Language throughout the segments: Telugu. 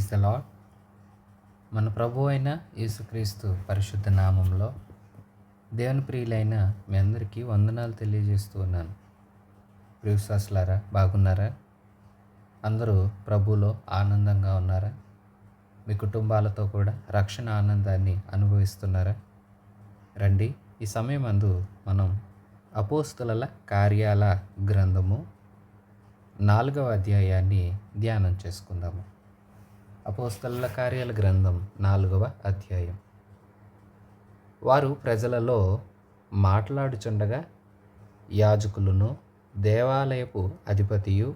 Praise the lord. మన ప్రభు అయిన యేసుక్రీస్తు పరిశుద్ధ నామంలో దేవుని ప్రియులైన మీ అందరికీ వందనాలు తెలియజేస్తూ ఉన్నాను. ప్రియులారా, బాగున్నారా? అందరూ ప్రభువులో ఆనందంగా ఉన్నారా? మీ కుటుంబాలతో కూడా రక్షణ ఆనందాన్ని అనుభవిస్తున్నారా? రండి, ఈ సమయమందు మనం అపోస్తలుల కార్యాల గ్రంథము 4వ అధ్యాయాన్ని ధ్యానం చేసుకుందాము. అపోస్తలుల కార్యాల గ్రంథం 4వ అధ్యాయం. వారు ప్రజలలో మాట్లాడుచుండగా యాజకులను, దేవాలయపు అధిపతియు,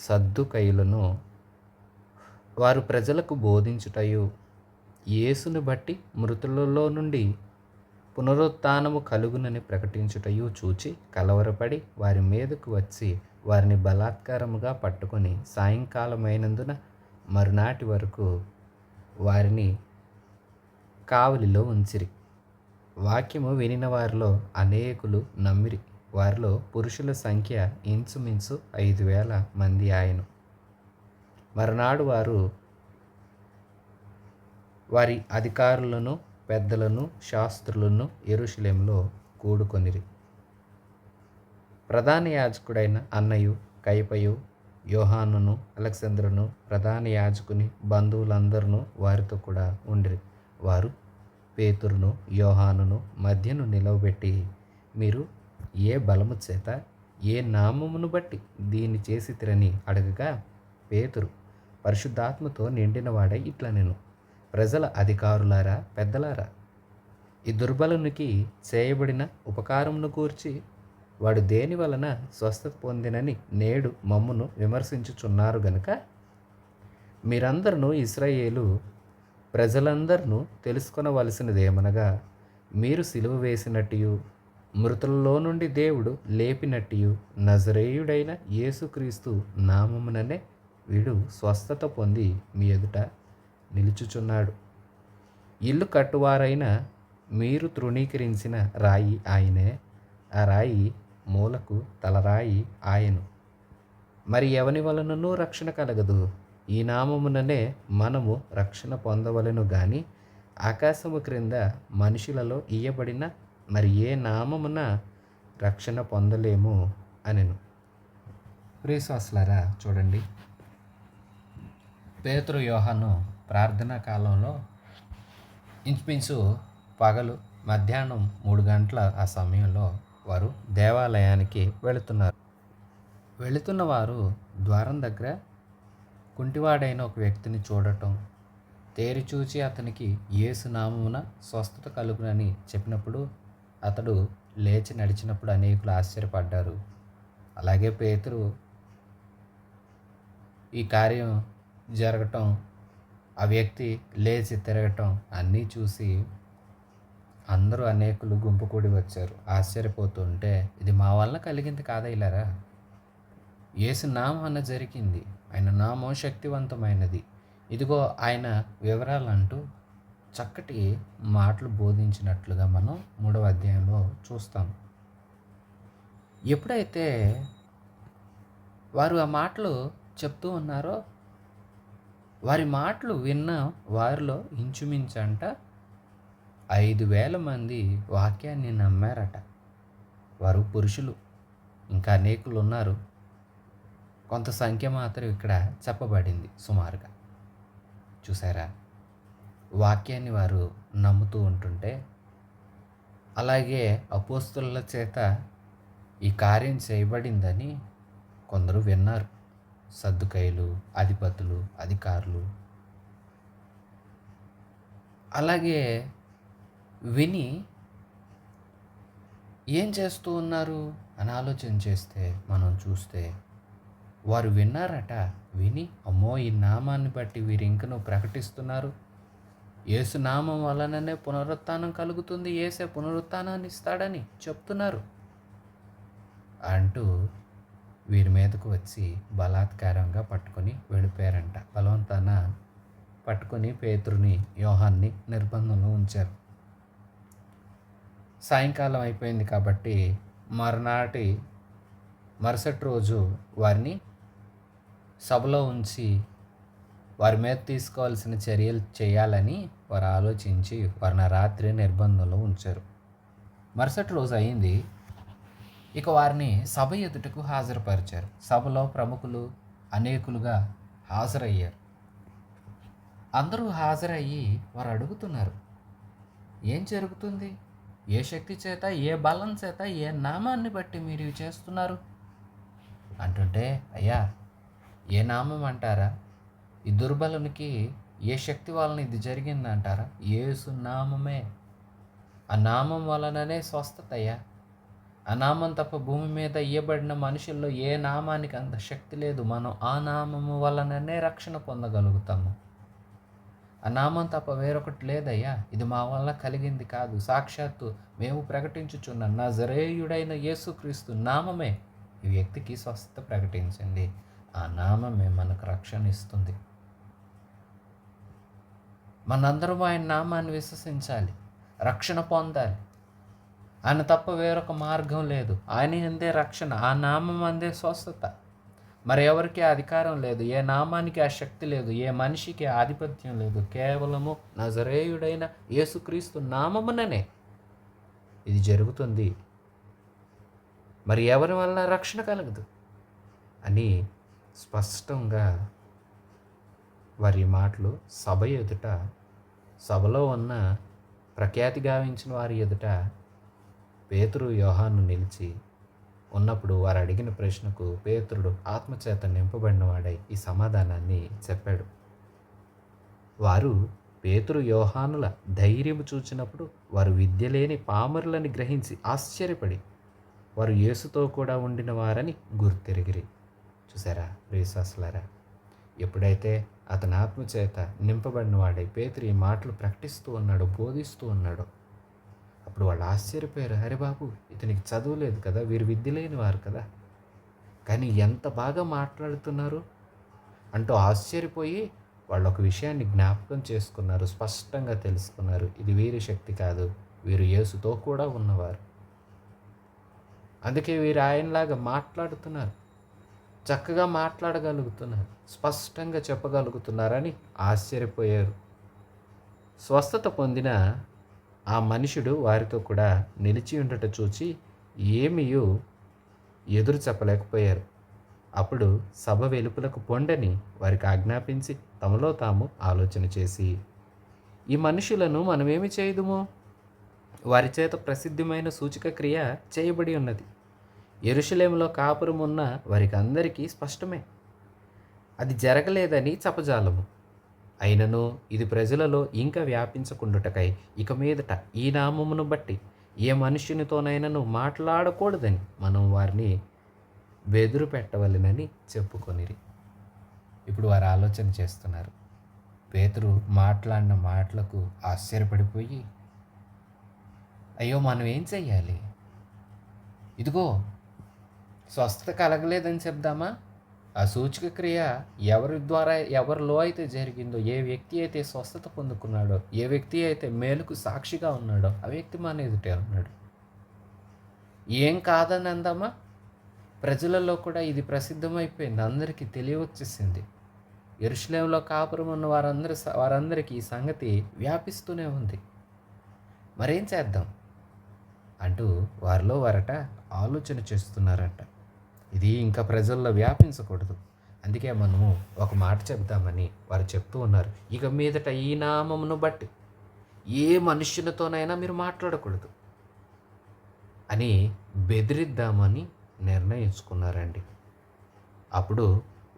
సద్దూకయ్యులను వారు ప్రజలకు బోధించుటయు, యేసును బట్టి మృతులలో నుండి పునరుత్థానము కలుగునని ప్రకటించుటయు చూచి కలవరపడి వారి మీదకు వచ్చి వారిని బలాత్కారముగా పట్టుకొని సాయంకాలమైనందున మరునాటి వరకు వారిని కావలిలో ఉంచిరి. వాక్యము వినిన వారిలో అనేకులు నమ్మిరి. వారిలో పురుషుల సంఖ్య ఇంచుమించు 5,000 మంది ఆయను. మరునాడు వారు వారి అధికారులను, పెద్దలను, శాస్త్రులను యెరూషలేములో కూడుకొనిరి. ప్రధాన యాజకుడైన అన్నయు, కయపయు, యోహానును, అలెగ్జంద్రును, ప్రధాన యాజకుని బంధువులందరూ వారితో కూడా ఉండిరి. వారు పేతురును, యోహానును మధ్యను నిలవబెట్టి, మీరు ఏ బలము చేత, ఏ నామమును బట్టి దీన్ని చేసితిరని అడగగా, పేతురు పరిశుద్ధాత్మతో నిండినవాడై ఇట్లా నేను, ప్రజల అధికారులారా, పెద్దలారా, ఈ దుర్బలునికి చేయబడిన ఉపకారమును గూర్చి వాడు దేని వలన స్వస్థత పొందినని నేడు మమ్మును విమర్శించుచున్నారు గనుక, మీరందరూ ఇశ్రాయేలు ప్రజలందరూ తెలుసుకొనవలసినదేమనగా, మీరు సిలువ వేసినట్టు, మృతులలో నుండి దేవుడు లేపినట్టు, నజరేయుడైన యేసుక్రీస్తు నామముననే వీడు స్వస్థత పొంది మీ ఎదుట నిలుచుచున్నాడు. ఇల్లు కట్టువారైన మీరు తృణీకరించిన రాయి ఆయనే. ఆ రాయి మూలకు తలరాయి ఆయను. మరి ఎవని వలననూ రక్షణ కలగదు. ఈ నామముననే మనము రక్షణ పొందవలెను గాని, ఆకాశము క్రింద మనుషులలో ఇయ్యబడిన మరి ఏ నామమున రక్షణ పొందలేము అనెను. ప్రియశ్వాసులారా, చూడండి, పేతురు, యోహాను ప్రార్థనా కాలంలో ఇంచుమించు పగలు మధ్యాహ్నం 3 గంటల ఆ సమయంలో వారు దేవాలయానికి వెళుతున్న వారు ద్వారం దగ్గర కుంటివాడైన ఒక వ్యక్తిని చూడటం, తేరి చూచి అతనికి యేసు నామమున స్వస్థత కలుగునని చెప్పినప్పుడు అతడు లేచి నడిచినప్పుడు అనేకులు ఆశ్చర్యపడ్డారు. అలాగే పేతురు ఈ కార్యం జరగటం, ఆ వ్యక్తి లేచి తిరగటం అన్నీ చూసి అందరూ అనేకులు గుంపు కూడి వచ్చారు. ఆశ్చర్యపోతుంటే, ఇది మా వల్ల కలిగింది కాదయ్యారా, యేసు నామమున జరిగింది, ఆయన నామం శక్తివంతమైనది, ఇదిగో ఆయన వివరాలంటూ చక్కటి మాటలు బోధించినట్లుగా మనం 3వ అధ్యాయంలో చూస్తాం. ఎప్పుడైతే వారు ఆ మాటలు చెప్తూ ఉన్నారో, వారి మాటలు విన్న వారిలో ఇంచుమించంట 5,000 మంది వాక్యాన్ని నమ్మారట. వారు పురుషులు, ఇంకా అనేకులు ఉన్నారు. కొంత సంఖ్య మాత్రం ఇక్కడ చెప్పబడింది సుమారుగా. చూసారా, వాక్యాన్ని వారు నమ్ముతూ ఉంటుంటే, అలాగే అపోస్తలుల చేత ఈ కార్యం చేయబడిందని కొందరు విన్నారు. సద్దూకయ్యులు, అధిపతులు, అధికారులు. అలాగే విని ఏం చేస్తూ ఉన్నారు అని ఆలోచన చేస్తే, మనం చూస్తే వారు విన్నారట. విని, అమ్మో, ఈ నామాన్ని బట్టి వీరు ఇంకనూ ప్రకటిస్తున్నారు, యేసు నామం వలననే పునరుత్థానం కలుగుతుంది, యేసే పునరుత్థానాన్ని ఇస్తాడని చెప్తున్నారు అంటూ వీరి మీదకు వచ్చి బలాత్కారంగా పట్టుకొని వెళ్ళిపోయారంట. బలవంతాన పట్టుకొని పేతురుని, యోహాన్ని నిర్బంధంలో ఉంచారు. సాయంకాలం అయిపోయింది కాబట్టి మరుసటి రోజు వారిని సభలో ఉంచి వారి మీద తీసుకోవాల్సిన చర్యలు చేయాలని వారు ఆలోచించి వారిని రాత్రి నిర్బంధంలో ఉంచారు. మరుసటి రోజు అయింది. ఇక వారిని సభ ఎదుటకు హాజరుపరిచారు. సభలో ప్రముఖులు అనేకులుగా హాజరయ్యారు. అందరూ హాజరయ్యి వారు అడుగుతున్నారు, ఏం జరుగుతుంది? ఏ శక్తి చేత, ఏ బలం చేత, ఏ నామాన్ని బట్టి మీరు ఇవి చేస్తున్నారు అంటుంటే, అయ్యా, ఏ నామం అంటారా? ఈ దుర్బలునికి ఏ శక్తి వలన ఇది జరిగిందంటారా? యేసు నామమే. ఆ నామం వలననే స్వస్థత అయ్యా. ఆ నామం తప్ప భూమి మీద ఇయ్యబడిన మనుషుల్లో ఏ నామానికి అంత శక్తి లేదు. మనం ఆ నామము వలననే రక్షణ పొందగలుగుతాము. ఆ నామం తప్ప వేరొకటి లేదయ్యా. ఇది మా వల్ల కలిగింది కాదు. సాక్షాత్తు మేము ప్రకటించుచున్న నజరేయుడైన యేసుక్రీస్తు నామమే ఈ వ్యక్తికి స్వస్థత ప్రకటించింది. ఆ నామమే మనకు రక్షణ ఇస్తుంది. మనందరం ఆయన నామాన్ని విశ్వసించాలి, రక్షణ పొందాలి. ఆయన తప్ప వేరొక మార్గం లేదు. ఆయన అందే రక్షణ, ఆ నామం అందే స్వస్థత. మరి ఎవరికి అధికారం లేదు, ఏ నామానికి ఆ శక్తి లేదు, ఏ మనిషికి ఆధిపత్యం లేదు. కేవలము నజరేయుడైన యేసుక్రీస్తు నామముననే ఇది జరుగుతుంది. మరి ఎవరి వల్ల రక్షణ కలగదు అని స్పష్టంగా వారి మాటలు సభ ఎదుట, సభలో ఉన్న ప్రఖ్యాతి గావించిన వారి ఎదుట పేతురు యోహాను నిలిచి ఉన్నప్పుడు వారు అడిగిన ప్రశ్నకు పేతురుడు ఆత్మచేత నింపబడిన వాడై ఈ సమాధానాన్ని చెప్పాడు. వారు పేతురు యోహానుల ధైర్యము చూచినప్పుడు వారు విద్య లేని పామరులని గ్రహించి ఆశ్చర్యపడి వారు యేసుతో కూడా ఉండిన వారని గుర్తెరిగిరి. చూసారా విశ్వాసులారా, ఎప్పుడైతే అతని ఆత్మచేత నింపబడిన వాడై పేతురు ఈ మాటలు ప్రకటిస్తూ ఉన్నాడో, బోధిస్తూ ఉన్నాడో, అప్పుడు వాళ్ళు ఆశ్చర్యపోయారు. అరే బాబు, ఇతనికి చదువు లేదు కదా, వీరు విద్య లేని వారు కదా, కానీ ఎంత బాగా మాట్లాడుతున్నారు అంటూ ఆశ్చర్యపోయి వాళ్ళు ఒక విషయాన్ని జ్ఞాపకం చేసుకున్నారు, స్పష్టంగా తెలుసుకున్నారు. ఇది వీరి శక్తి కాదు, వీరు యేసుతో కూడా ఉన్నవారు. అందుకే వీరు ఆయనలాగా మాట్లాడుతున్నారు, చక్కగా మాట్లాడగలుగుతున్నారు, స్పష్టంగా చెప్పగలుగుతున్నారని ఆశ్చర్యపోయారు. స్వస్థత పొందిన ఆ మనుషుడు వారితో కూడా నిలిచి ఉండట చూచి ఏమీయూ ఎదురు చెప్పలేకపోయారు. అప్పుడు సభ వెలుపలకు పొండని వారికి ఆజ్ఞాపించి తమలో తాము ఆలోచన చేసి, ఈ మనుషులను మనమేమి చేయుదుము? వారి చేత ప్రసిద్ధమైన సూచక క్రియ చేయబడి ఉన్నది. యెరూషలేములో కాపురం ఉన్న వారికి అందరికీ స్పష్టమే. అది జరగలేదని చెప్పజాలము. అయినను ఇది ప్రజలలో ఇంకా వ్యాపించకుండుటకై ఇక మీదట ఈ నామమును బట్టి ఏ మనుష్యునితోనైనాను మాట్లాడకూడదని మనం వారిని బెదురు పెట్టవలెనని చెప్పుకొనిరి. ఇప్పుడు వారు ఆలోచన చేస్తున్నారు. పేతురు మాట్లాడిన మాటలకు ఆశ్చర్యపడిపోయి, అయ్యో, మనం ఏం చెయ్యాలి? ఇదిగో, స్వస్థత కలగలేదని చెప్దామా? ఆ సూచక క్రియ ఎవరి ద్వారా, ఎవరిలో అయితే జరిగిందో, ఏ వ్యక్తి అయితే స్వస్థత పొందుకున్నాడో, ఏ వ్యక్తి అయితే మేలుకు సాక్షిగా ఉన్నాడో ఆ వ్యక్తి మన ఎదుటే ఉన్నాడు. ఏం కాదని అందామా? ప్రజలలో కూడా ఇది ప్రసిద్ధమైపోయింది, అందరికీ తెలియవచ్చేసింది. యెరూషలేములో కాపురం ఉన్న వారందరికీ ఈ సంగతి వ్యాపిస్తూనే ఉంది. మరేం చేద్దాం అంటూ వారిలో వారట ఆలోచన చేస్తున్నారట. ఇది ఇంకా ప్రజల్లో వ్యాపించకూడదు, అందుకే మనము ఒక మాట చెప్దామని వారు చెప్తూ ఉన్నారు. ఇక మీదట ఈ నామమును బట్టి ఏ మనుష్యులతోనైనా మీరు మాట్లాడకూడదు అని బెదిరిద్దామని నిర్ణయించుకున్నారండి. అప్పుడు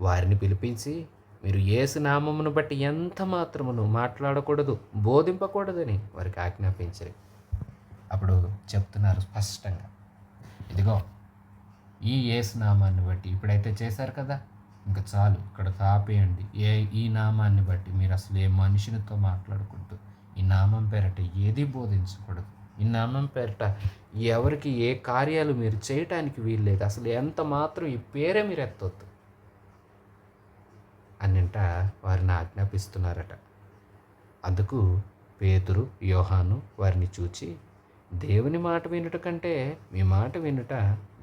వారిని పిలిపించి, మీరు యేసు నామమును బట్టి ఎంత మాత్రమును మాట్లాడకూడదు, బోధింపకూడదని వారికి ఆజ్ఞాపించారు. అప్పుడు చెప్తున్నారు స్పష్టంగా, ఇదిగో, ఈ యేసు నామాన్ని బట్టి ఇప్పుడైతే చేశారు కదా, ఇంకా చాలు, ఇక్కడ ఆపేయండి. ఈ నామాన్ని బట్టి మీరు అసలు ఏ మనుషునితో మాట్లాడకూడదు, ఈ నామం పేరట ఏది బోధించకూడదు, ఈ నామం పేరట ఎవరికి ఏ కార్యాలు మీరు చేయటానికి వీల్లేదు, అసలు ఎంత మాత్రం ఈ పేరే మీరు ఎత్తొద్దు అన్నింట వారిని ఆజ్ఞాపిస్తున్నారట. అందుకు పేతురు యోహాను వారిని చూచి, దేవుని మాట వినుట కంటే మీ మాట వినుట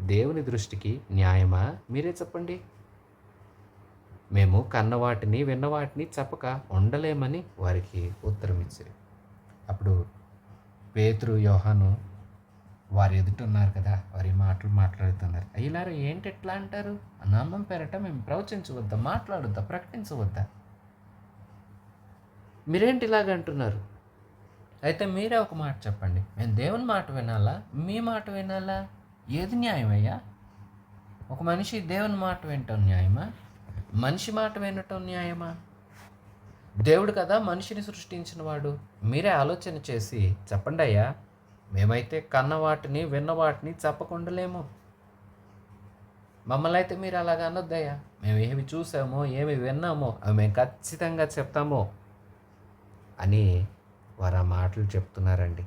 దేవుని దృష్టికి న్యాయమా? మీరే చెప్పండి. మేము కన్నవాటిని విన్నవాటిని చెప్పక ఉండలేమని వారికి ఉత్తరం ఇచ్చారు. అప్పుడు పేతురు యోహాను వారు ఎదుటున్నారు కదా, వారి మాటలు మాట్లాడుతున్నారు. అయ్యలారా ఏంటి ఎట్లా అంటారు? నామం పేరట మేము ప్రవచించవద్దా, మాట్లాడొద్దా, ప్రకటించవద్దా? మీరేంటి ఇలాగ అంటున్నారు? అయితే మీరే ఒక మాట చెప్పండి. మేము దేవుని మాట వినాలా, మీ మాట వినాలా? ఏది న్యాయమయ్యా? ఒక మనిషి దేవుని మాట వినటం న్యాయమా, మనిషి మాట వినటం న్యాయమా? దేవుడు కదా మనిషిని సృష్టించిన వాడు. మీరే ఆలోచన చేసి చెప్పండి అయ్యా. మేమైతే కన్న వాటిని విన్న వాటిని చెప్పకుండలేము. మమ్మల్ని అయితే మీరు అలాగ అనొద్దయ్యా. మేము ఏమి చూసామో ఏమి విన్నామో అవి మేము ఖచ్చితంగా చెప్తామో అని వారు ఆ మాటలు చెప్తున్నారండి.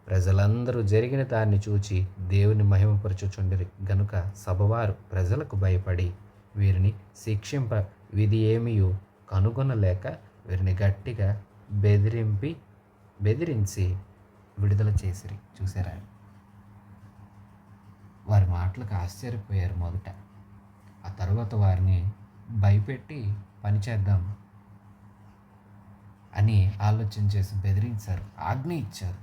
ప్రజలందరూ జరిగిన దాన్ని చూచి దేవుని మహిమపరచుచుండిరి గనుక సభవారు ప్రజలకు భయపడి వీరిని శిక్షింప విధి ఏమియో కనుగొనలేక వీరిని గట్టిగా బెదిరించి విడుదల చేసిరి. చూసారా? వారి మాటలకు ఆశ్చర్యపోయారు మొదట. ఆ తర్వాత వారిని భయపెట్టి పనిచేద్దాం అని ఆలోచన చేసి బెదిరించారు, ఆజ్ఞ ఇచ్చారు.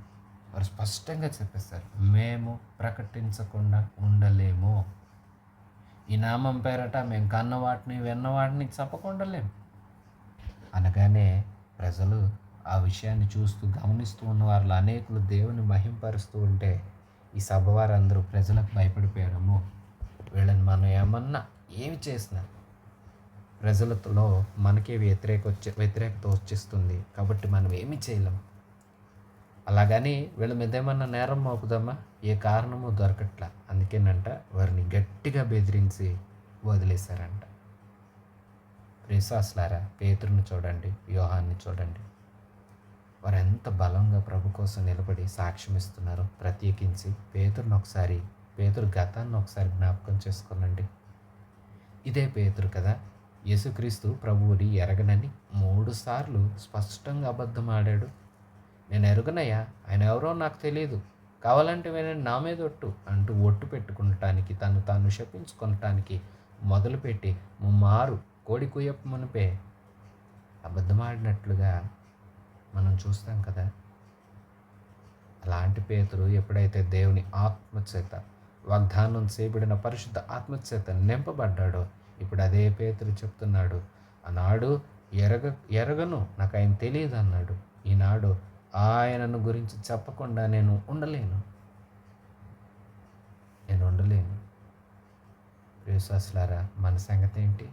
వారు స్పష్టంగా చెప్పేస్తారు, మేము ప్రకటించకుండా ఉండలేము. ఈ నామం పేరట మేము కన్నవాటిని విన్నవాటిని చెప్పకుండలేము అనగానే ప్రజలు ఆ విషయాన్ని చూస్తూ గమనిస్తూ ఉన్న వారిలో అనేకులు దేవుని మహింపరుస్తూ ఉంటే ఈ సభ వారందరూ ప్రజలకు భయపడిపోయారమ్మో, వీళ్ళని మనం ఏమన్నా ఏమి చేసినా ప్రజలతో మనకే వ్యతిరేకత వచ్చేస్తుంది కాబట్టి మనం ఏమి చేయలేం. అలాగని వీళ్ళ మీద ఏమన్నా నేరం మోపుదామా? ఏ కారణమో దొరకట్లా. అందుకేనంట వారిని గట్టిగా బెదిరించి వదిలేశారంట. విశ్వాసులారా, పేతురుని చూడండి, యోహాన్ని చూడండి. వారు ఎంత బలంగా ప్రభు కోసం నిలబడి సాక్ష్యం ఇస్తున్నారో. ప్రత్యేకించి పేతురు గతాన్ని ఒకసారి జ్ఞాపకం చేసుకోనండి. ఇదే పేతురు కదా యేసుక్రీస్తు ప్రభువుని ఎరగనని 3 సార్లు స్పష్టంగా అబద్ధం ఆడాడు. నేను ఎరుగనయ్యా, ఆయన ఎవరో నాకు తెలియదు, కావాలంటే వినండి నా మీద ఒట్టు అంటూ ఒట్టు పెట్టుకుంటానికి తాను శపించుకోవటానికి మొదలుపెట్టి ముమ్మారు కోడి కుయ్యప్ప మునిపే అబద్ధమాడినట్లుగా మనం చూస్తాం కదా. అలాంటి పేతురు ఎప్పుడైతే దేవుని ఆత్మచేత వాగ్దానం చేయబడిన పరిశుద్ధ ఆత్మచేత నింపబడ్డాడో ఇప్పుడు అదే పేతురు చెప్తున్నాడు, ఆనాడు ఎరగను, నాకు ఆయన తెలియదు అన్నాడు. ఈనాడు ఆయనను గురించి చెప్పకుండా నేను ఉండలేను. విశ్వాసులారా, మన సంగతి ఏంటి?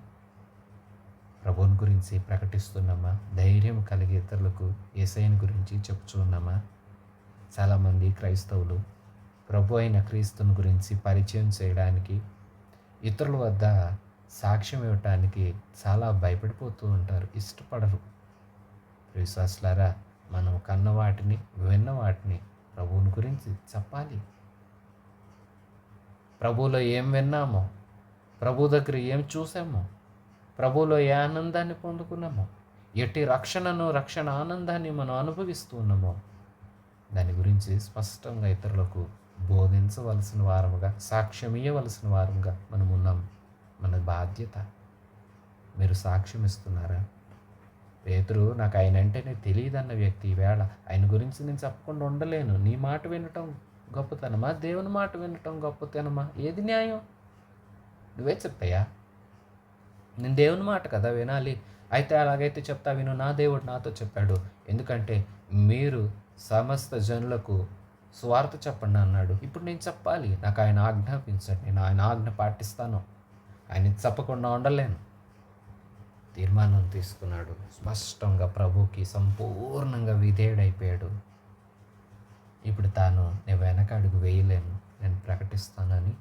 ప్రభువుని గురించి ప్రకటిస్తున్నామా? ధైర్యం కలిగి ఇతరులకు యేసయ్యను గురించి చెప్పుచున్నామా? చాలామంది క్రైస్తవులు ప్రభు అయిన క్రీస్తుని గురించి పరిచయం చేయడానికి, ఇతరుల వద్ద సాక్ష్యం ఇవ్వటానికి చాలా భయపడిపోతూ ఉంటారు, ఇష్టపడరు. విశ్వాసులారా, మనం కన్న వాటిని విన్న వాటిని ప్రభువుని గురించి చెప్పాలి. ప్రభువులో ఏం విన్నామో, ప్రభు దగ్గర ఏం చూసామో, ప్రభువులో ఏ ఆనందాన్ని పొందుకున్నామో, ఎట్టి రక్షణ ఆనందాన్ని మనం అనుభవిస్తూ ఉన్నామో దాని గురించి స్పష్టంగా ఇతరులకు బోధించవలసిన వారముగా, సాక్ష్యం ఇవ్వవలసిన వారముగా మనం ఉన్నాం. మన బాధ్యత. మీరు సాక్ష్యం ఇస్తున్నారా? పేతురు నాకు ఆయన అంటేనే తెలియదన్న వ్యక్తి ఈవేళ ఆయన గురించి నేను చెప్పకుండా ఉండలేను. నీ మాట వినటం గొప్పతనమా, దేవుని మాట వినటం గొప్పతనమా? ఏది న్యాయం? నువ్వే చెప్తాయా? నేను దేవుని మాట కదా వినాలి. అయితే అలాగైతే చెప్తా విను, నా దేవుడు నాతో చెప్పాడు. ఎందుకంటే మీరు సమస్త జనులకు స్వార్థ చెప్పండి అన్నాడు. ఇప్పుడు నేను చెప్పాలి. నాకు ఆయన ఆజ్ఞాపించండి, నేను ఆయన ఆజ్ఞ పాటిస్తాను. ఆయన చెప్పకుండా ఉండలేను. తీర్మానం తీసుకున్నాడు. స్పష్టంగా ప్రభుకి సంపూర్ణంగా విధేయుడైపోయాడు. ఇప్పుడు నేను వెనక అడుగు వేయలేను, నేను ప్రకటిస్తానని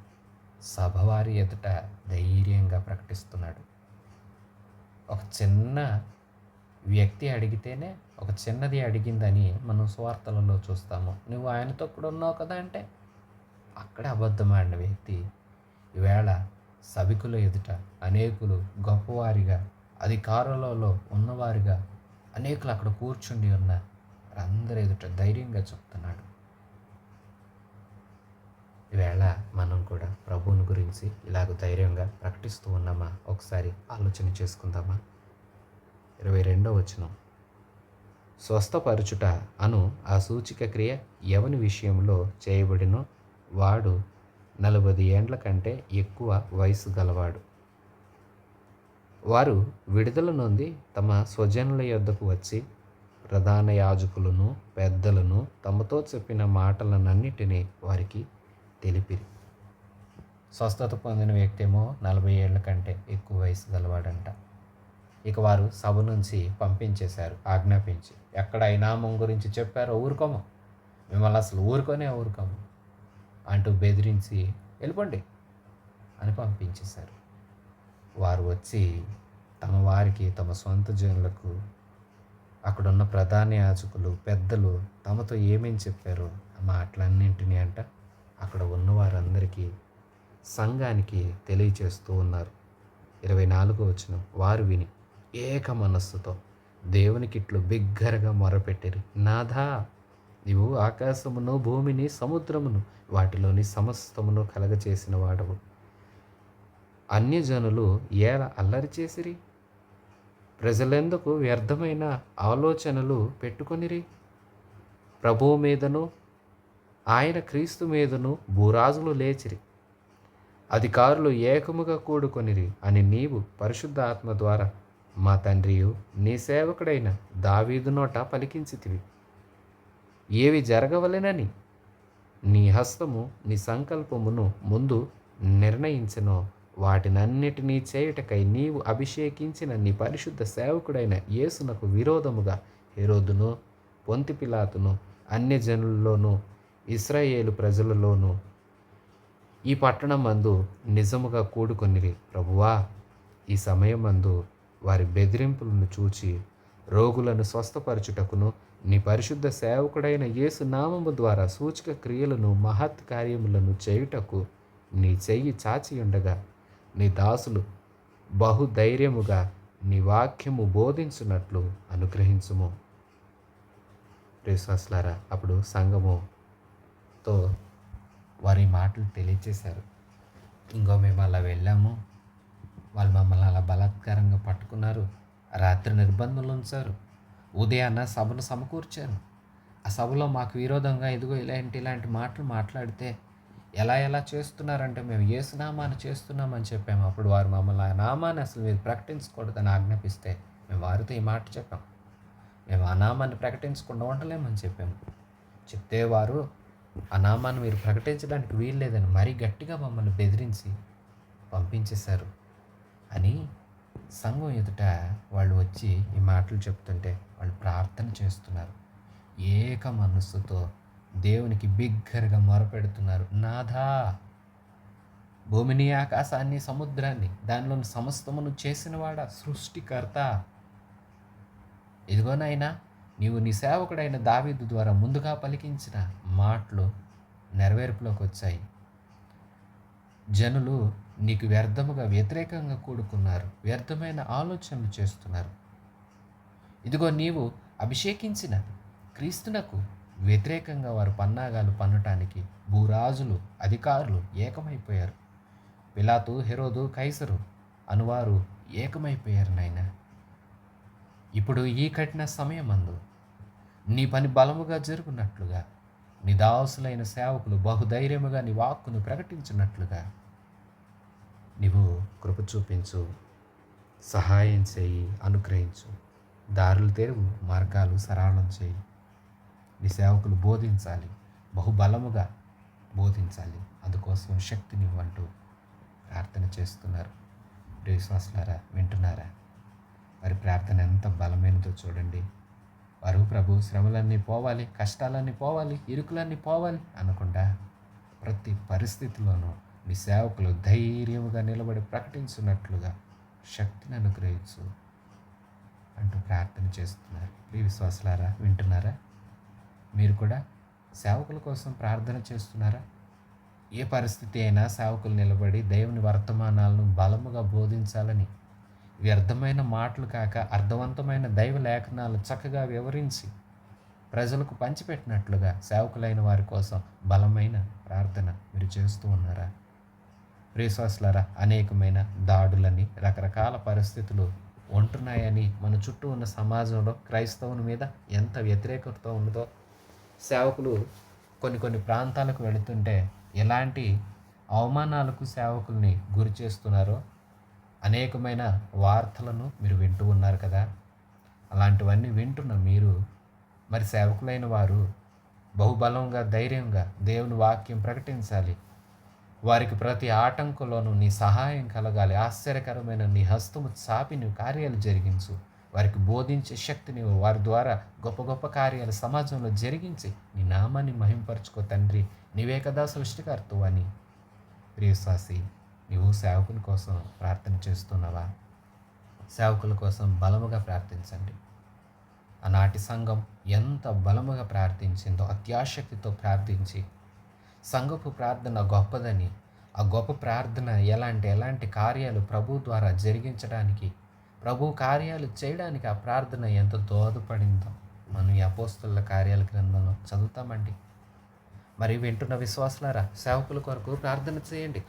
సభవారి ఎదుట ధైర్యంగా ప్రకటిస్తున్నాడు. ఒక చిన్న వ్యక్తి అడిగితేనే, ఒక చిన్నది అడిగిందని మనం స్వార్థలలో చూస్తాము. నువ్వు ఆయనతో కూడా ఉన్నావు కదా అంటే అక్కడే అబద్ధమాడిన వ్యక్తి ఈవేళ సభికుల ఎదుట అనేకులు గొప్పవారిగా, అధికారులలో ఉన్నవారిగా అనేకులు అక్కడ కూర్చుండి ఉన్న అందరి ఎదుట ధైర్యంగా చెప్తున్నాడు. ఈవేళ మనం కూడా ప్రభువుని గురించి ఇలాగ ధైర్యంగా ప్రకటిస్తూ ఉన్నామా? ఒకసారి ఆలోచన చేసుకుందామా? 22వ వచనం, స్వస్థపరచుట అను ఆ సూచిక క్రియ ఎవని విషయంలో చేయబడినో వాడు 40 ఏండ్ల కంటే ఎక్కువ వయసు గలవాడు. వారు విడుదల నొంది తమ స్వజనుల యొద్దకు వచ్చి ప్రధాన యాజకులను పెద్దలను తమతో చెప్పిన మాటలనన్నిటినీ వారికి తెలిపిరి. స్వస్థత పొందిన వ్యక్తి ఏమో 40 ఏళ్ల కంటే ఎక్కువ వయసు గలవాడంట. ఇక వారు సభ నుంచి పంపించేశారు ఆజ్ఞాపించి. ఎక్కడ ఈ నామం గురించి చెప్పారో ఊరుకోము, మిమ్మల్ని అసలు ఊరుకోము అంటూ బెదిరించి వెళ్ళిపోండి అని పంపించేశారు. వారు వచ్చి తమ వారికి తమ సొంత జనులకు అక్కడున్న ప్రధాన యాజకులు పెద్దలు తమతో ఏమేం చెప్పారో ఆ మాటలన్నింటినీ అంట అక్కడ ఉన్న వారందరికీ సంఘానికి తెలియచేస్తూ ఉన్నారు. 24వ వచనం, వారు విని ఏక మనస్సుతో దేవునికిట్లు బిగ్గరగా మొరపెట్టిరి. నాథా, నీవు ఆకాశమును భూమిని సముద్రమును వాటిలోని సమస్తమును కలగచేసిన వాడవు. అన్యజనులు ఏల అల్లరి చేసిరి? ప్రజలెందుకు వ్యర్థమైన ఆలోచనలు పెట్టుకొనిరి? ప్రభువు మీదను ఆయన క్రీస్తు మీదను భూరాజులు లేచిరి, అధికారులు ఏకముగా కూడుకొనిరి అని నీవు పరిశుద్ధ ఆత్మ ద్వారా మా తండ్రియు నీ సేవకుడైన దావీదు నోట పలికించితివి. ఏవి జరగవలెనని నీ హస్తము నీ సంకల్పమును ముందు నిర్ణయించెనో వాటినన్నిటినీ చేయుటకై నీవు అభిషేకించిన నీ పరిశుద్ధ సేవకుడైన యేసునకు విరోధముగా హెరోదును పొంతి పిలాతును అన్యజనుల్లోనూ ఇశ్రాయేలు ప్రజలలోనూ ఈ పట్టణమందు నిజముగా కూడుకొనిరి. ప్రభువా, ఈ సమయమందు వారి బెదిరింపులను చూచి రోగులను స్వస్థపరచుటకును నీ పరిశుద్ధ సేవకుడైన యేసు నామము ద్వారా సూచక క్రియలను మహత్ కార్యములను చేయుటకు నీ చెయ్యి చాచి ఉండగా నీ దాసులు బహుధైర్యముగా నీ వాక్యము బోధించున్నట్లు అనుగ్రహించుము. విశ్వాసులారా, అప్పుడు సంఘముతో వారి మాటలు తెలియచేశారు. ఇంకో మేము అలా వెళ్ళాము, వాళ్ళు మమ్మల్ని అలా బలాత్కారంగా పట్టుకున్నారు, రాత్రి నిర్బంధంలో ఉంచారు, ఉదయాన్న సభను సమకూర్చారు, ఆ సభలో మాకు విరోధంగా ఇదిగో ఇలాంటి మాటలు మాట్లాడితే ఎలా చేస్తున్నారంటే మేము యేసునామాన్ని చేస్తున్నామని చెప్పాము. అప్పుడు వారు మమ్మల్ని ఆ నామాన్ని అసలు మీరు ప్రకటించకూడదని ఆజ్ఞాపిస్తే మేము వారితో ఈ మాట చెప్పాం. మేము ఆ నామాన్ని ప్రకటించకుండా ఉండలేమని చెప్పాము. చెప్తే వారు ఆ నామాన్ని మీరు ప్రకటించడానికి వీల్లేదని మరీ గట్టిగా మమ్మల్ని బెదిరించి పంపించేశారు అని సంఘం ఎదుట వాళ్ళు వచ్చి ఈ మాటలు చెప్తుంటే వాళ్ళు ప్రార్థన చేస్తున్నారు. ఏక మనస్సుతో దేవునికి బిగ్గరగా మొరపెడుతున్నారు. నాథా, భూమిని ఆకాశాన్ని సముద్రాన్ని దానిలోని సమస్తమును చేసినవాడా, సృష్టికర్త, ఇదిగోనైనా నీవు నీ సేవకుడైన దావీదు ద్వారా ముందుగా పలికించిన మాటలు నెరవేర్పులోకి వచ్చాయి. జనులు నీకు వ్యతిరేకంగా కూడుకున్నారు, వ్యర్థమైన ఆలోచనలు చేస్తున్నారు. ఇదిగో నీవు అభిషేకించిన క్రీస్తునకు వ్యతిరేకంగా వారు పన్నాగాలు పన్నటానికి భూరాజులు అధికారులు ఏకమైపోయారు. పిలాతు, హెరోదు, కైసరు అనువారు ఏకమైపోయారు. నాయన, ఇప్పుడు ఈ కఠిన సమయమందు నీ పని బలముగా జరుగునట్లుగా నీ దాసులైన సేవకులు బహుధైర్యముగా నీ వాక్కును ప్రకటించినట్లుగా నీవు కృప చూపించు, సహాయం చేయి, అనుగ్రహించు, దారులు తెరువు, మార్గాలు సరళం చేయి. నీ సేవకులు బోధించాలి, బహుబలముగా బోధించాలి, అందుకోసం శక్తినివ్వంటూ ప్రార్థన చేస్తున్నారు. విశ్వాసులారా, వింటున్నారా? వారి ప్రార్థన ఎంత బలమైనదో చూడండి. వారు ప్రభు శ్రమలన్నీ పోవాలి, కష్టాలన్నీ పోవాలి, ఇరుకులన్నీ పోవాలి అనకుండా ప్రతి పరిస్థితిలోనూ నీ సేవకులు ధైర్యముగా నిలబడి ప్రకటించున్నట్లుగా శక్తిని అనుగ్రహించు అంటూ ప్రార్థన చేస్తున్నారు. ప్రియ విశ్వాసులారా, వింటున్నారా? మీరు కూడా సేవకుల కోసం ప్రార్థన చేస్తున్నారా? ఏ పరిస్థితి అయినా సేవకులు నిలబడి దేవుని వర్తమానాలను బలముగా బోధించాలని, వ్యర్థమైన మాటలు కాక అర్థవంతమైన దైవ లేఖనాలు చక్కగా వివరించి ప్రజలకు పంచిపెట్టినట్లుగా సేవకులైన వారి కోసం బలమైన ప్రార్థన మీరు చేస్తూ ఉన్నారా? ప్రియశ్వాసులారా, అనేకమైన దాడులని, రకరకాల పరిస్థితులు ఉంటున్నాయని మన చుట్టూ ఉన్న సమాజంలో క్రైస్తవుని మీద ఎంత వ్యతిరేకత ఉన్నదో, సేవకులు కొన్ని కొన్ని ప్రాంతాలకు వెళుతుంటే ఎలాంటి అవమానాలకు సేవకుల్ని గురి చేస్తున్నారో అనేకమైన వార్తలను మీరు వింటూ ఉన్నారు కదా. అలాంటివన్నీ వింటున్న మీరు మరి సేవకులైన వారు బహుబలంగా, ధైర్యంగా దేవుని వాక్యం ప్రకటించాలి. వారికి ప్రతి ఆటంకంలోనూ నీ సహాయం కలగాలి. ఆశ్చర్యకరమైన నీ హస్తము చాపి నువ్వు కార్యాలు జరిగించు. వారికి బోధించే శక్తిని వారి ద్వారా గొప్ప గొప్ప కార్యాలు సమాజంలో జరిగించి నీ నామాన్ని మహింపరచుకో తండ్రి. నీవే కదా సృష్టికర్తవు అని. ప్రియశ్వాసి, నీవు సేవకుల కోసం ప్రార్థన చేస్తున్నావా? సేవకుల కోసం బలముగా ప్రార్థించండి. ఆనాటి సంఘం ఎంత బలముగా ప్రార్థించిందో, అత్యాశక్తితో ప్రార్థించి సంఘపు ప్రార్థన గొప్పదని, ఆ గొప్ప ప్రార్థన ఎలాంటి కార్యాలు ప్రభు ద్వారా జరిగించడానికి, ప్రభు కార్యాలు చేయడానికి ఆ ప్రార్థన ఎంత దోహదపడిందో మనం ఈ అపోస్తలుల కార్యాల గ్రంథంలో చదువుతామండి. మరి వింటున్న విశ్వాసులారా, సేవకుల కొరకు ప్రార్థన చేయండి.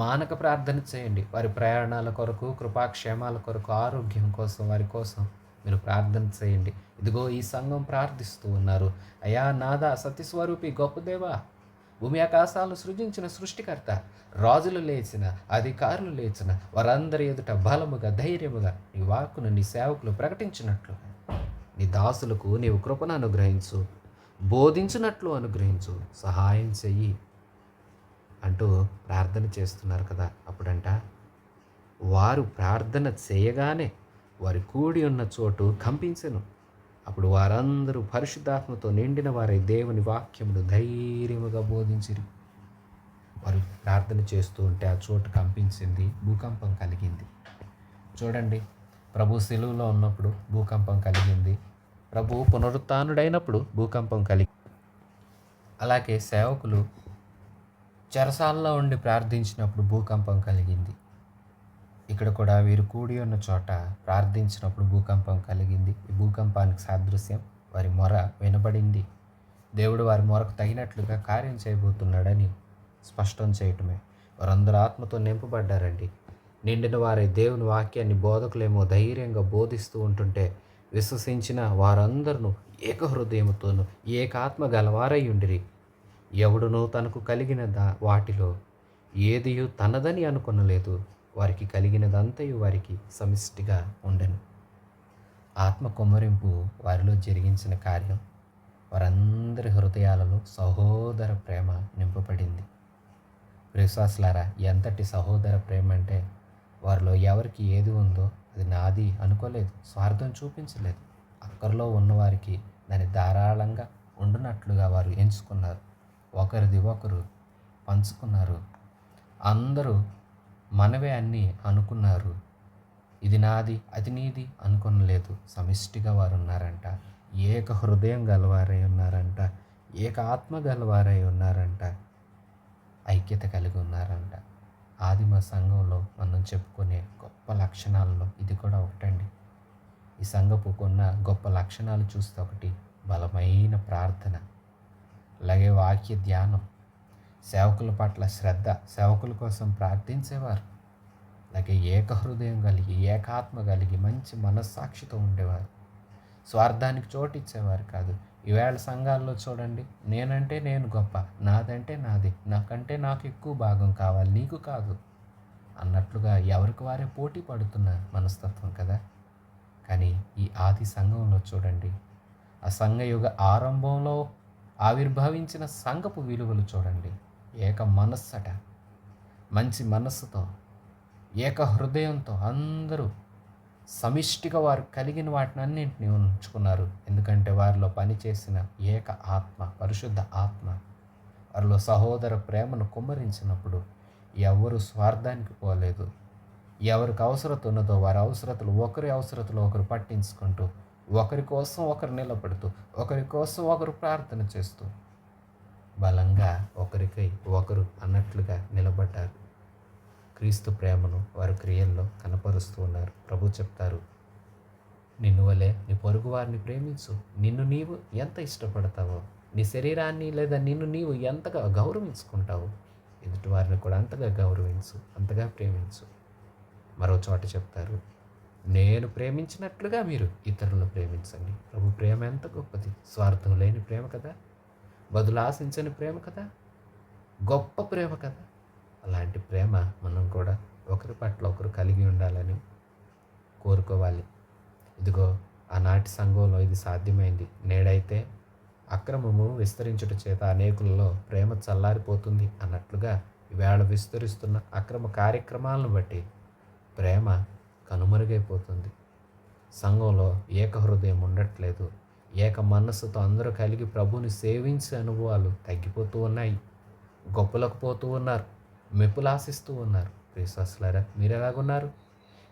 మానక ప్రార్థన చేయండి. వారి ప్రయాణాల కొరకు, కృపాక్షేమాల కొరకు, ఆరోగ్యం కోసం, వారి కోసం మీరు ప్రార్థన చేయండి. ఇదిగో ఈ సంఘం ప్రార్థిస్తూ ఉన్నారు. అయా నాదా, సత్యస్వరూపి, గొప్ప దేవా, భూమి ఆకాశాలను సృజించిన సృష్టికర్త, రాజులు లేచిన, అధికారులు లేచిన వారందరి ఎదుట బలముగా, ధైర్యముగా నీ వాక్కును నీ సేవకులు ప్రకటించినట్లు నీ దాసులకు నీవు కృపను అనుగ్రహించు, బోధించినట్లు అనుగ్రహించు, సహాయం చెయ్యి అంటూ ప్రార్థన చేస్తున్నారు కదా. అప్పుడంట వారు ప్రార్థన చేయగానే వారి కూడి ఉన్న చోటు కంపించెను. అప్పుడు వారందరూ పరిశుద్ధాత్మతో నిండిన వారై దేవుని వాక్యమును ధైర్యముగా బోధించిరి. వారు ప్రార్థన చేస్తూ ఉంటే ఆ చోటు కంపించింది, భూకంపం కలిగింది. చూడండి, ప్రభు శిలువలో ఉన్నప్పుడు భూకంపం కలిగింది. ప్రభు పునరుత్థానుడైనప్పుడు భూకంపం కలిగింది. అలాగే సేవకులు చెరసాలలో ఉండి ప్రార్థించినప్పుడు భూకంపం కలిగింది. ఇక్కడ కూడా వీరు కూడి ఉన్న చోట ప్రార్థించినప్పుడు భూకంపం కలిగింది. ఈ భూకంపానికి సాదృశ్యం వారి మొర వినబడింది. దేవుడు వారి మొరకు తగినట్లుగా కార్యం చేయబోతున్నాడని స్పష్టం చేయటమే. వారందరూ ఆత్మతో నింపబడ్డారండి. నిండిన వారి దేవుని వాక్యాన్ని బోధకులేమో ధైర్యంగా బోధిస్తూ ఉంటుంటే విశ్వసించిన వారందరూ ఏక హృదయముతోనూ ఏకాత్మ గలవారై ఉండిరి. ఎవడునూ తనకు కలిగిన వాటిలో ఏదియు తనదని అనుకొనలేదు. వారికి కలిగినదంతయు వారికి సమిష్టిగా ఉండెను. ఆత్మ కుమ్మరింపు వారిలో జరిగించిన కార్యం వారందరి హృదయాలలో సహోదర ప్రేమ నింపబడింది. విశ్వాసులారా, ఎంతటి సహోదర ప్రేమ అంటే వారిలో ఎవరికి ఏది ఉందో అది నాది అనుకోలేదు, స్వార్థం చూపించలేదు. అక్కర్లో ఉన్నవారికి దాన్ని ధారాళంగా ఉండునట్లుగా వారు ఎంచుకున్నారు. ఒకరిది ఒకరు పంచుకున్నారు. అందరూ మనవే అన్నీ అనుకున్నారు. ఇది నాది, అది నీది అనుకొనలేదు. సమిష్టిగా వారు ఉన్నారంట. ఏక హృదయం గలవారై ఉన్నారంట. ఏక ఆత్మ గలవారై ఉన్నారంట. ఐక్యత కలిగి ఉన్నారంట. ఆదిమ సంఘంలో మనం చెప్పుకునే గొప్ప లక్షణాలలో ఇది కూడా ఒకటండి. ఈ సంఘపు కొన్న గొప్ప లక్షణాలు చూస్తే ఒకటి బలమైన ప్రార్థన, అలాగే వాక్య ధ్యానం, సేవకుల పట్ల శ్రద్ధ, సేవకుల కోసం ప్రార్థించేవారు, అలాగే ఏకహృదయం కలిగి, ఏకాత్మ కలిగి, మంచి మనస్సాక్షితో ఉండేవారు. స్వార్థానికి చోటు ఇచ్చేవారు కాదు. ఈవేళ సంఘాల్లో చూడండి, నేనంటే నేను గొప్ప, నాదంటే నాది, నాకంటే నాకు ఎక్కువ భాగం కావాలి, నీకు కాదు అన్నట్లుగా ఎవరికి వారే పోటీ పడుతున్న మనస్తత్వం కదా. కానీ ఈ ఆది సంఘంలో చూడండి, ఆ సంఘయుగ ఆరంభంలో ఆవిర్భవించిన సంఘపు విలువలు చూడండి. ఏక మనస్సట, మంచి మనస్సుతో, ఏక హృదయంతో అందరూ సమిష్టిగా వారు కలిగిన వాటిని అన్నింటినీ ఉంచుకున్నారు. ఎందుకంటే వారిలో పనిచేసిన ఏక ఆత్మ, పరిశుద్ధ ఆత్మ వారిలో సహోదర ప్రేమను కుమ్మరించినప్పుడు ఎవరు స్వార్థానికి పోలేదు. ఎవరికి అవసరత ఉన్నదో వారి అవసరతలు, ఒకరి అవసరతలు ఒకరు పట్టించుకుంటూ, ఒకరి కోసం ఒకరు నిలబడుతూ, ఒకరి కోసం ఒకరు ప్రార్థన చేస్తూ బలంగా ఒకరికై ఒకరు అన్నట్లుగా నిలబడ్డారు. క్రీస్తు ప్రేమను వారు క్రియల్లో కనపరుస్తూ ఉన్నారు. ప్రభు చెప్తారు, నిన్ను వలె నీ పొరుగు వారిని ప్రేమించు. నిన్ను నీవు ఎంత ఇష్టపడతావో, నీ శరీరాన్ని లేదా నిన్ను నీవు ఎంతగా గౌరవించుకుంటావో, ఎదుటి వారిని కూడా అంతగా గౌరవించు, అంతగా ప్రేమించు. మరో చోట చెప్తారు, నేను ప్రేమించినట్లుగా మీరు ఇతరులను ప్రేమించండి. ప్రభు ప్రేమ ఎంత గొప్పది! స్వార్థం లేని ప్రేమ కదా, బదులు ఆశించని ప్రేమ కదా, గొప్ప ప్రేమ కదా. అలాంటి ప్రేమ మనం కూడా ఒకరి పట్ల ఒకరు కలిగి ఉండాలని కోరుకోవాలి. ఇదిగో ఆనాటి సంఘంలో ఇది సాధ్యమైంది. నేడైతే అక్రమము విస్తరించుట చేత అనేకులలో ప్రేమ చల్లారిపోతుంది అన్నట్లుగా ఈవేళ విస్తరిస్తున్న అక్రమ కార్యక్రమాలను బట్టి ప్రేమ కనుమరుగైపోతుంది. సంఘంలో ఏక హృదయం ఉండట్లేదు. ఏక మనస్సుతో అందరూ కలిగి ప్రభువుని సేవించే అనుభవాలు తగ్గిపోతూ ఉన్నాయి. గొప్పలకు పోతూ ఉన్నారు, మెప్పులు ఆశిస్తూ ఉన్నారు. విశ్వాసులారా, మీరు ఎలాగున్నారు?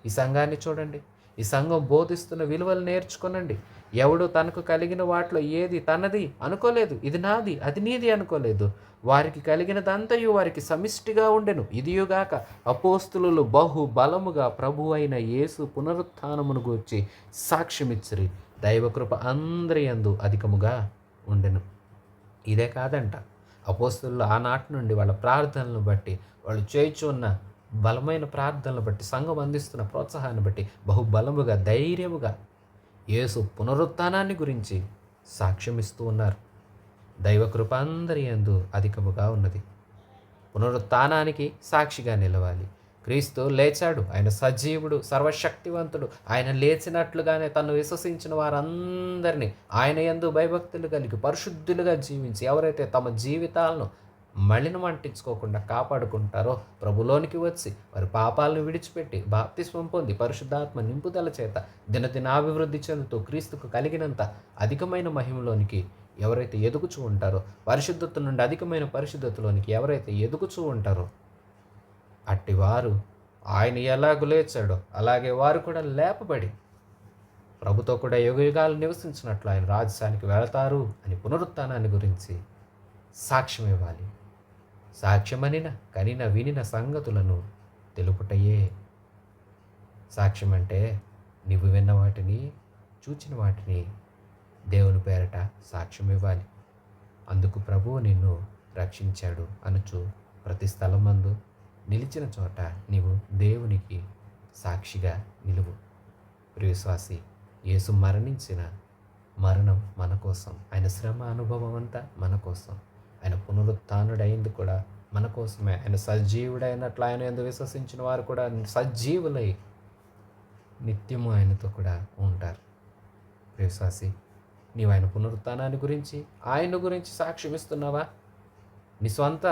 ఈ సంఘాన్ని చూడండి. ఈ సంఘం బోధిస్తున్న విలువలు నేర్చుకోనండి. ఎవడు తనకు కలిగిన వాటిలో ఏది తనది అనుకోలేదు, ఇది నాది అది నీది అనుకోలేదు. వారికి కలిగినదంతయు వారికి సమిష్టిగా ఉండెను. ఇదియుగాక అపోస్తులు బహు బలముగా ప్రభు అయిన యేసు పునరుత్థానమును గూర్చి సాక్ష్యమిచ్చిరి. దైవకృప అందరి యందు అధికముగా ఉండెను. ఇదే కాదంట, అపోస్తులు ఆనాటి నుండి వాళ్ళ ప్రార్థనలను బట్టి, వాళ్ళు చేయుచున్న బలమైన ప్రార్థనలు బట్టి, సంఘం అందిస్తున్న ప్రోత్సాహాన్ని బట్టి బహుబలముగా ధైర్యముగా యేసు పునరుత్థానాన్ని గురించి సాక్ష్యమిస్తూ ఉన్నారు. దైవకృప అందరి యందు అధికముగా ఉన్నది. పునరుత్థానానికి సాక్షిగా నిలవాలి. క్రీస్తు లేచాడు, ఆయన సజీవుడు, సర్వశక్తివంతుడు. ఆయన లేచినట్లుగానే తను విశ్వసించిన వారందరినీ ఆయన యందు భయభక్తులు కలిగి పరిశుద్ధులుగా జీవించి ఎవరైతే తమ జీవితాలను మలినం అంటించుకోకుండా కాపాడుకుంటారో ప్రభులోనికి వచ్చి వారి పాపాలను విడిచిపెట్టి బాప్తిస్మం పొంది పరిశుద్ధాత్మ నింపుదల చేత దినదినాభివృద్ధి చెందుతూ క్రీస్తుకు కలిగినంత అధికమైన మహిమలోనికి ఎవరైతే ఎదుగుచూ ఉంటారో, పరిశుద్ధత నుండి అధికమైన పరిశుద్ధతలోనికి ఎవరైతే ఎదుగుచూ ఉంటారో, అట్టివారు ఆయన ఎలాగూ లేచాడో అలాగే వారు కూడా లేపబడి ప్రభుతో కూడా యుగయుగాలు నివసించినట్లు ఆయన రాజ్యానికి వెళతారు అని పునరుత్థానాన్ని గురించి సాక్ష్యం ఇవ్వాలి. సాక్ష్యమనిన కనిన వినిన సంగతులను తెలుపుటయే సాక్ష్యం. అంటే నీవు విన్న వాటిని, చూచిన వాటిని దేవుని పేరట సాక్ష్యం ఇవ్వాలి. అందుకు ప్రభువు నిన్ను రక్షించాడు అనుచు ప్రతి స్థలమందు నిలిచిన చోట నీవు దేవునికి సాక్షిగా నిలువు. ప్రియవిశ్వాసి, యేసు మరణించిన మరణం మన కోసం, ఆయన శ్రమ అనుభవం అంతా మన కోసం, ఆయన పునరుత్థానుడైంది కూడా మన కోసమే. ఆయన సజీవుడైనట్లు ఆయన యందు విశ్వసించిన వారు కూడా సజీవులై నిత్యము ఆయనతో కూడా ఉంటారు. ప్రియవిశ్వాసి, నీవు ఆయన పునరుత్థానాన్ని గురించి, ఆయన గురించి సాక్ష్యం ఇస్తున్నావా? నీ సొంత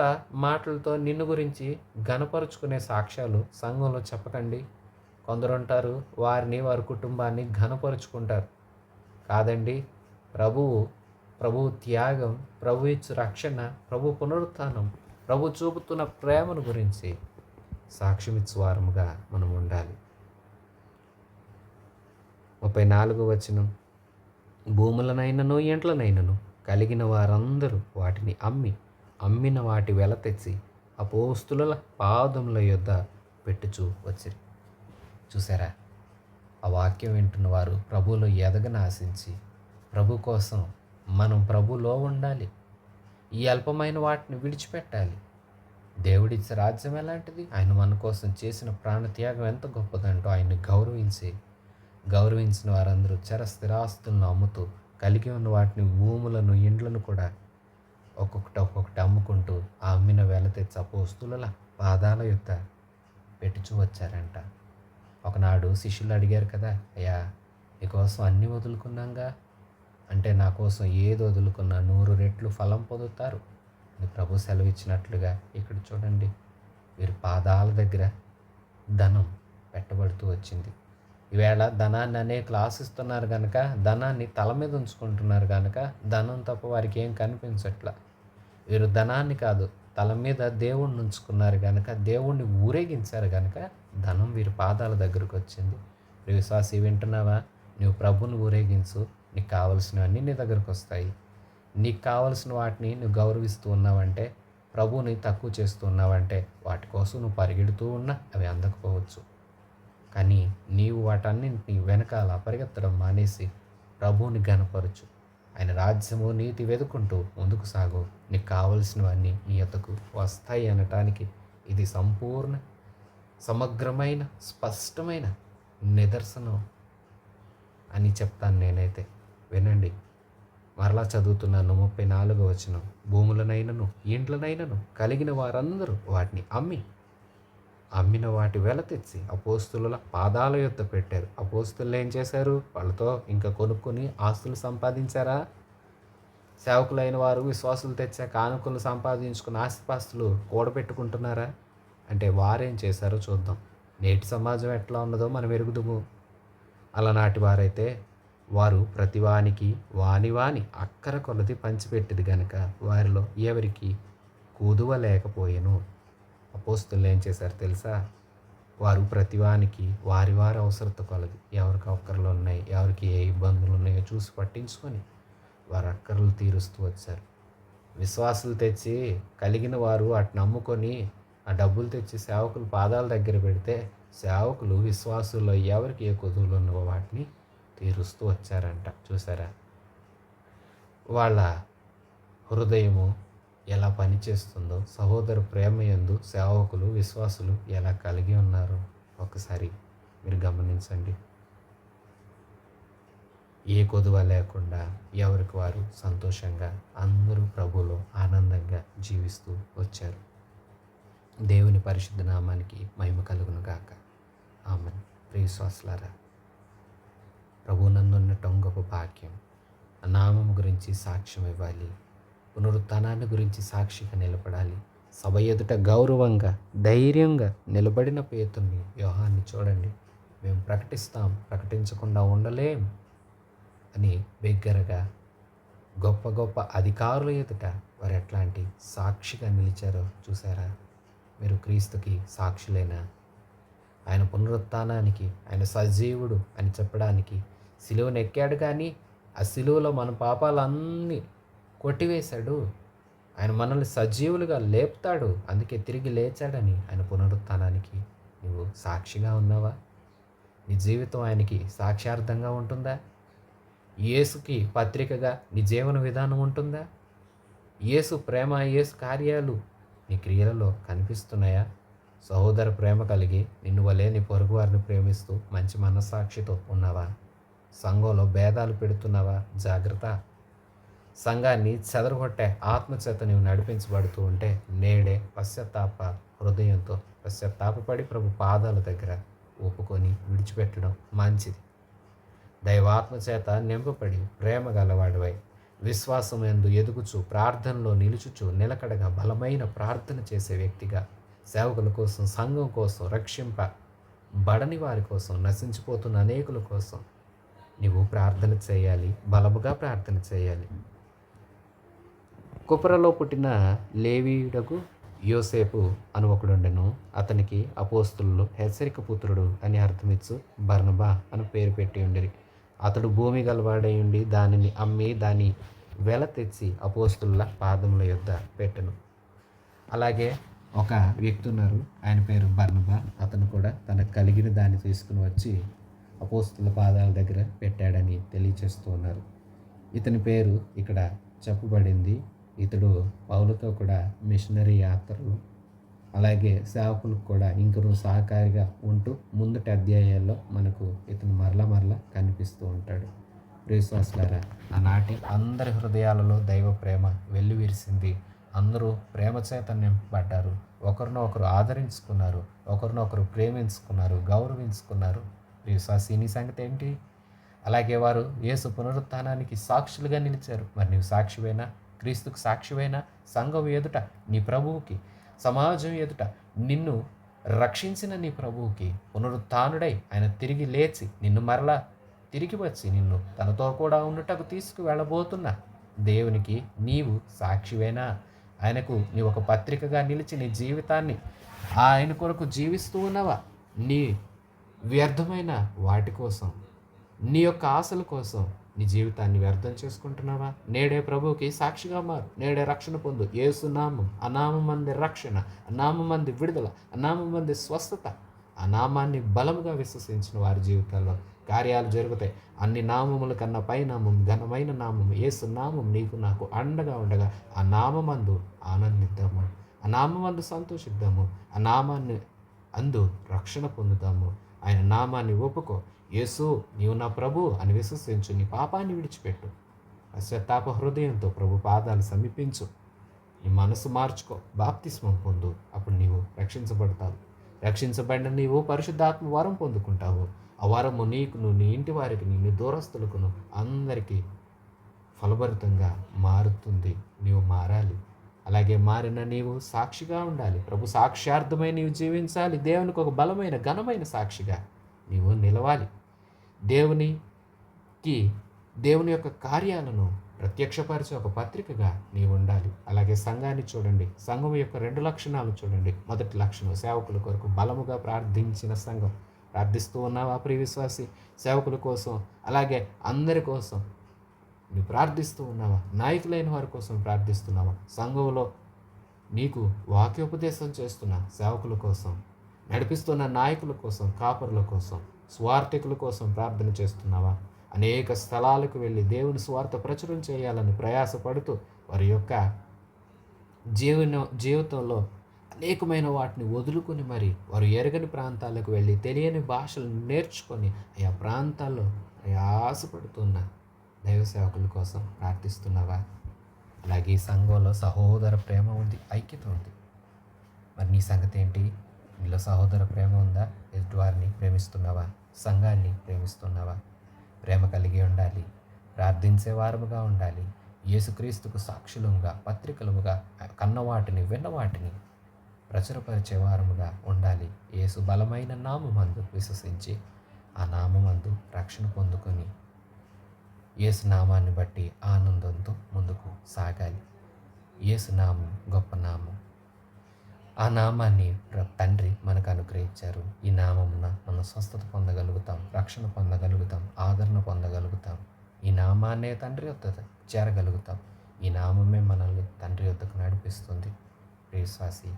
మాటలతో నిన్ను గురించి ఘనపరుచుకునే సాక్ష్యాలు సంఘంలో చెప్పకండి. కొందరు ఉంటారు, వారిని వారి కుటుంబాన్ని ఘనపరుచుకుంటారు. కాదండి, ప్రభువు త్యాగం, ప్రభు ఇచ్చు రక్షణ, ప్రభు పునరుత్థానం, ప్రభు చూపుతున్న ప్రేమను గురించి సాక్ష్యమిచ్చు వారముగా మనం ఉండాలి. 34వ వచనం, భూములనైనను ఇండ్లనైనను కలిగిన వారందరూ వాటిని అమ్మిన వాటి వెల తెచ్చి అపోస్తుల పాదముల యొద్ద పెట్టుచూ వచ్చిరి. చూసారా, ఆ వాక్యం వింటున్న వారు ప్రభువులో ఎదగని ఆశించి ప్రభు కోసం మనం ప్రభులో ఉండాలి. ఈ అల్పమైన వాటిని విడిచిపెట్టాలి. దేవుడిచ్చే రాజ్యం ఎలాంటిది? ఆయన మన కోసం చేసిన ప్రాణత్యాగం ఎంత గొప్పదంటూ ఆయన్ని గౌరవించిన వారందరూ చర స్థిరాస్తులను అమ్ముతూ కలిగి ఉన్న వాటిని, భూములను, ఇండ్లను కూడా ఒక్కొక్కటి అమ్ముకుంటూ ఆ అమ్మిన వేల తెచ్చి అపోస్తుల పాదాల యొద్ద పెట్టుచూ వచ్చారంట. ఒకనాడు శిష్యులు అడిగారు కదా, అయ్యా నీకోసం అన్నీ వదులుకున్నాంగా, అంటే నా కోసం ఏది వదులుకున్నా 100 రెట్లు ఫలం పొందుతారు అని ప్రభు సెలవిచ్చినట్లుగా ఇక్కడ చూడండి, వీరి పాదాల దగ్గర ధనం పెట్టబడుతూ వచ్చింది. ఈవేళ ధనాన్ని అనేకులు ఆశిస్తున్నారు కనుక, ధనాన్ని తల మీద ఉంచుకుంటున్నారు కనుక ధనం తప్ప వారికి ఏం కనిపించట్లా. వీరు ధనాన్ని కాదు, తల మీద దేవుణ్ణి ఉంచుకున్నారు కనుక, దేవుణ్ణి ఊరేగించారు కనుక ధనం వీరి పాదాల దగ్గరకు వచ్చింది. విశ్వాసి, వింటున్నావా? నువ్వు ప్రభుని ఊరేగించు, నీకు కావలసినవన్నీ నీ దగ్గరకు వస్తాయి. నీకు కావలసిన వాటిని నువ్వు గౌరవిస్తూ ఉన్నావంటే, ప్రభువుని తక్కువ చేస్తూ ఉన్నావంటే, వాటి కోసం నువ్వు పరిగెడుతూ ఉన్నా అవి అందకపోవచ్చు. కానీ నీవు వాటన్నింటినీ వెనకాల పరిగెత్తడం మానేసి ప్రభువుని ఘనపరచు. ఆయన రాజ్యము నీతి వెతుకుంటూ ముందుకు సాగు. నీకు కావలసినవన్నీ నీ యొద్దకు వస్తాయి అనటానికి ఇది సంపూర్ణ, సమగ్రమైన, స్పష్టమైన నిదర్శనం అని చెప్తాను నేనైతే. వినండి. మరలా చదువుతున్నాను 34వ వచనం. భూములనైనను ఇండ్లనైనను కలిగిన వారందరూ వాటిని అమ్మిన వాటి వెల తెచ్చి అపోస్తుల పాదాల యొద్ద పెట్టారు. అపోస్తులు ఏం చేశారు? వాళ్ళతో ఇంకా కొనుక్కొని ఆస్తులు సంపాదించారా? సేవకులైన వారు విశ్వాసులు తెచ్చే కానుకలు సంపాదించుకుని ఆస్తిపాస్తులు కూడబెట్టుకుంటున్నారా? అంటే వారేం చేశారో చూద్దాం. నేటి సమాజం ఎట్లా ఉన్నదో మనం ఎరుగుదుము. అలనాటి వారైతే వారు ప్రతివానికి వాని అక్కర కొలది పంచిపెట్టిది గనక వారిలో ఎవరికి కుదువ లేకపోయెను. అపోస్తులు ఏం చేశారు తెలుసా? వారు ప్రతివానికి వారి అవసరత కొలది, ఎవరికి అక్కర్లు ఉన్నాయి, ఎవరికి ఏ ఇబ్బందులు ఉన్నాయో చూసి పట్టించుకొని వారి అక్కర్లు తీరుస్తూ వచ్చారు. విశ్వాసులు తెచ్చి కలిగిన వారు వాటిని అమ్ముకొని ఆ డబ్బులు తెచ్చి సేవకులు పాదాల దగ్గర పెడితే సేవకులు విశ్వాసుల్లో ఎవరికి ఏ కొదువులు ఉన్నవో వాటిని తీరుస్తూ వచ్చారంట. చూసారా వాళ్ళ హృదయము ఎలా పనిచేస్తుందో, సహోదర ప్రేమ యందు సేవకులు విశ్వాసులు ఎలా కలిగి ఉన్నారో ఒకసారి మీరు గమనించండి. ఏ కొదువ లేకుండా ఎవరికి వారు సంతోషంగా అందరూ ప్రభువులో ఆనందంగా జీవిస్తూ వచ్చారు. దేవుని పరిశుద్ధ నామానికి మహిమ కలుగును గాక. ఆమేన్. ప్రియ విశ్వాసులారా, ప్రభు నందుండటం గొప్ప భాగ్యం. ఆ నామం గురించి సాక్ష్యం ఇవ్వాలి. పునరుత్థానాన్ని గురించి సాక్షిగా నిలబడాలి. సభ ఎదుట గౌరవంగా ధైర్యంగా నిలబడిన పేతుర్ని, యోహాన్ని చూడండి. మేము ప్రకటించకుండా ఉండలేం అని బిగ్గరగా గొప్ప గొప్ప అధికారుల ఎదుట వారు ఎట్లాంటి సాక్షిగా నిలిచారో చూసారా? మీరు క్రీస్తుకి సాక్షులేనా? ఆయన పునరుత్థానానికి, ఆయన సజీవుడు అని చెప్పడానికి సిలువను ఎక్కాడు, కానీ ఆ సిలువలో మన పాపాలన్నీ కొట్టివేశాడు. ఆయన మనల్ని సజీవులుగా లేపుతాడు, అందుకే తిరిగి లేచాడని ఆయన పునరుత్థానానికి నువ్వు సాక్షిగా ఉన్నావా? నీ జీవితం ఆయనకి సాక్ష్యార్థంగా ఉంటుందా? యేసుకి పత్రికగా నీ జీవన విధానం ఉంటుందా? యేసు ప్రేమ, యేసు కార్యాలు నీ క్రియలలో కనిపిస్తున్నాయా? సహోదర ప్రేమ కలిగి నిన్ను వలే నీ పొరుగు వారిని ప్రేమిస్తూ మంచి మనస్సాక్షితో ఉన్నావా? సంఘంలో భేదాలు పెడుతున్నావా? జాగ్రత్త. సంఘాన్ని చెదరగొట్టే ఆత్మచేత నీవు నడిపించబడుతూ ఉంటే నేడే పశ్చాత్తాప హృదయంతో పశ్చాత్తాపడి ప్రభు పాదాల దగ్గర ఒప్పుకొని విడిచిపెట్టడం మంచిది. దైవాత్మచేత నింపబడి ప్రేమ గలవాడివై విశ్వాసం యందు ఎదుగుచు ప్రార్థనలో నిలుచుచు నిలకడగా బలమైన ప్రార్థన చేసే వ్యక్తిగా సేవకుల కోసం, సంఘం కోసం, రక్షింపబడని వారి కోసం, నశించిపోతున్న అనేకుల కోసం నీవు ప్రార్థన చేయాలి. బలముగా ప్రార్థన చేయాలి. కుప్రలో పుట్టిన లేవీయుడకు యోసేపు అని ఒకడుండెను. అతనికి అపోస్తులు హెచ్చరిక పుత్రుడు అని అర్థమిచ్చు బర్నబా అని పేరు పెట్టి ఉండిరి. అతడు భూమి గలవాడై ఉండి దానిని అమ్మి దాని వెల తెచ్చి అపోస్తుల పాదముల యొద్ద పెట్టెను. అలాగే ఒక వ్యక్తి ఉన్నారు, ఆయన పేరు బర్నబా. అతను కూడా తనకు కలిగిన దాన్ని తీసుకుని వచ్చి అపోస్తుల పాదాల దగ్గర పెట్టాడని తెలియచేస్తూ ఉన్నారు. ఇతని పేరు ఇక్కడ చెప్పబడింది. ఇతడు పౌలుతో కూడా మిషనరీ యాత్రలు, అలాగే సేవకులకు కూడా ఇంకనూ సహకారిగా ఉంటూ ముందుటి అధ్యాయాల్లో మనకు ఇతను మరలా కనిపిస్తూ ఉంటాడు. విశ్వాసులారా, ఆనాటి అందరి హృదయాలలో దైవ ప్రేమ వెల్లివిరిసింది. అందరూ ప్రేమ చేత నింపబడ్డారు. ఒకరినొకరు ఆదరించుకున్నారు, ఒకరినొకరు ప్రేమించుకున్నారు, గౌరవించుకున్నారు. విశ్వాసి, నీ సంగతి ఏంటి? అలాగే వారు యేసు పునరుత్థానానికి సాక్షులుగా నిలిచారు. మరి నీవు సాక్షివేనా? క్రీస్తుకు సాక్షివేనా? సంఘం ఎదుట నీ ప్రభువుకి, సమాజం ఎదుట నిన్ను రక్షించిన నీ ప్రభువుకి, పునరుత్థానుడై ఆయన తిరిగి లేచి నిన్ను మరలా తిరిగి వచ్చి నిన్ను తనతో కూడా ఉన్నటకు తీసుకువెళ్ళబోతున్న దేవునికి నీవు సాక్షివేనా? ఆయనకు నీ ఒక పత్రికగా నిలిచి నీ జీవితాన్ని ఆయన కొరకు జీవిస్తూ ఉన్నావా? నీ వ్యర్థమైన వాటి కోసం, నీ యొక్క ఆశల కోసం నీ జీవితాన్ని వ్యర్థం చేసుకుంటున్నావా? నేడే ప్రభువుకి సాక్షిగా మారు. నేడే రక్షణ పొందు. యేసు నామం, ఆ నామం మంది రక్షణ, ఆ నామం మంది విడుదల, ఆ నామం మంది స్వస్థత, ఆ నామాన్ని బలముగా విశ్వసించిన వారి జీవితాల్లో కార్యాలు జరుగుతాయి. అన్ని నామముల కన్నా పై నామం, ఘనమైన నామం, యేసు నామం నీకు నాకు అండగా ఉండగా ఆ నామమందు ఆనందిద్దాము. ఆ నామమందు సంతోషిద్దాము. ఆ నామాన్ని అందు రక్షణ పొందుతాము. ఆయన నామాన్ని ఒప్పుకో. యేసు నీవు నా ప్రభు అని విశ్వసించు. నీ పాపాన్ని విడిచిపెట్టు. పశ్చాత్తాప హృదయంతో ప్రభు పాదాలు సమీపించు. నీ మనసు మార్చుకో. బాప్తిస్మం పొందు. అప్పుడు నీవు రక్షించబడతావు. రక్షించబడిన నీవు పరిశుద్ధాత్మ వరం పొందుకుంటావు. ఆ వరము నీకును, నీ ఇంటి వారికి, నీ దూరస్తులకును అందరికీ ఫలభరితంగా మారుతుంది. నీవు మారాలి. అలాగే మారిన నీవు సాక్షిగా ఉండాలి. ప్రభు సాక్ష్యార్థమై నీవు జీవించాలి. దేవునికి ఒక బలమైన ఘనమైన సాక్షిగా నీవు నిలవాలి. దేవుని యొక్క కార్యాలను ప్రత్యక్షపరిచే ఒక పత్రికగా నీవు ఉండాలి. అలాగే సంఘాన్ని చూడండి. సంఘం యొక్క 2 లక్షణాలు చూడండి. మొదటి లక్షణం, సేవకుల కొరకు బలముగా ప్రార్థించిన సంఘం. ప్రార్థిస్తూ ఉన్నావా ప్రియ విశ్వాసి? సేవకుల కోసం, అలాగే అందరి కోసం నువ్వు ప్రార్థిస్తూ ఉన్నావా? నాయకులైన వారి కోసం ప్రార్థిస్తున్నావా? సంఘంలో నీకు వాక్యోపదేశం చేస్తున్న సేవకుల కోసం, నడిపిస్తున్న నాయకుల కోసం, కాపరుల కోసం, స్వార్థికుల కోసం ప్రార్థన చేస్తున్నావా? అనేక స్థలాలకు వెళ్ళి దేవుని స్వార్థ ప్రచురం చేయాలని ప్రయాసపడుతూ వారి యొక్క జీవితంలో అనేకమైన వాటిని వదులుకొని మరి వారు ఎరగని ప్రాంతాలకు వెళ్ళి తెలియని భాషలు నేర్చుకొని ఆయా ప్రాంతాల్లో ప్రయాసపడుతున్న దైవ సేవకుల కోసం ప్రార్థిస్తున్నావా? అలాగే ఈ సంఘంలో సహోదర ప్రేమ ఉంది, ఐక్యత ఉంది. మరి నీ సంగతి ఏంటి? నీలో సహోదర ప్రేమ ఉందా? ఎదుటివారిని ప్రేమిస్తున్నావా? సంఘాన్ని ప్రేమిస్తున్నావా? ప్రేమ కలిగి ఉండాలి. ప్రార్థించే వారముగా ఉండాలి. యేసుక్రీస్తుకు సాక్షులుగా, పత్రికలుగా, కన్నవాటిని విన్నవాటిని ప్రచురపరిచే వారముగా ఉండాలి. యేసు బలమైన నామమందు విశ్వసించి ఆ నామమందు రక్షణ పొందుకొని యేసు నామాన్ని బట్టి ఆనందంతో ముందుకు సాగాలి. యేసు నామం గొప్ప నామం. ఆ నామాన్ని తండ్రి మనకు అనుగ్రహించారు. ఈ నామమున మనం స్వస్థత పొందగలుగుతాం, రక్షణ పొందగలుగుతాం, ఆదరణ పొందగలుగుతాం. ఈ నామాన్నే తండ్రి వద్దకు చేరగలుగుతాం. ఈ నామమే మనల్ని తండ్రి వద్దకు నడిపిస్తుంది. విశ్వాసి,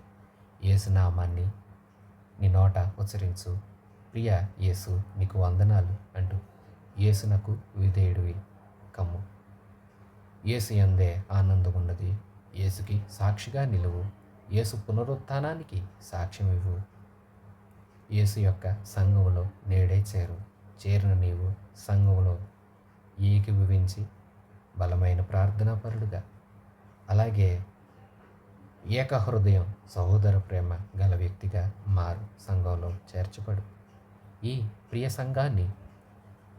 యేసు నామాన్ని నీ నోట ఉచ్చరించు. ప్రియ యేసు నీకు వందనాలు అంటూ యేసునకు విధేయుడివి కమ్ము. యేసు యందే ఆనందం ఉన్నది. యేసుకి సాక్షిగా నిలువు. యేసు పునరుత్థానానికి సాక్ష్యం ఇవ్వు. యేసు యొక్క సంఘములో నేడే చేరిన నీవు సంఘములో ఏకీభవించి బలమైన ప్రార్థనాపరుడుగా, అలాగే ఏక హృదయం, సహోదర ప్రేమ గల వ్యక్తిగా మారు. సంఘంలో చేర్చబడు. ఈ ప్రియ సంఘాన్ని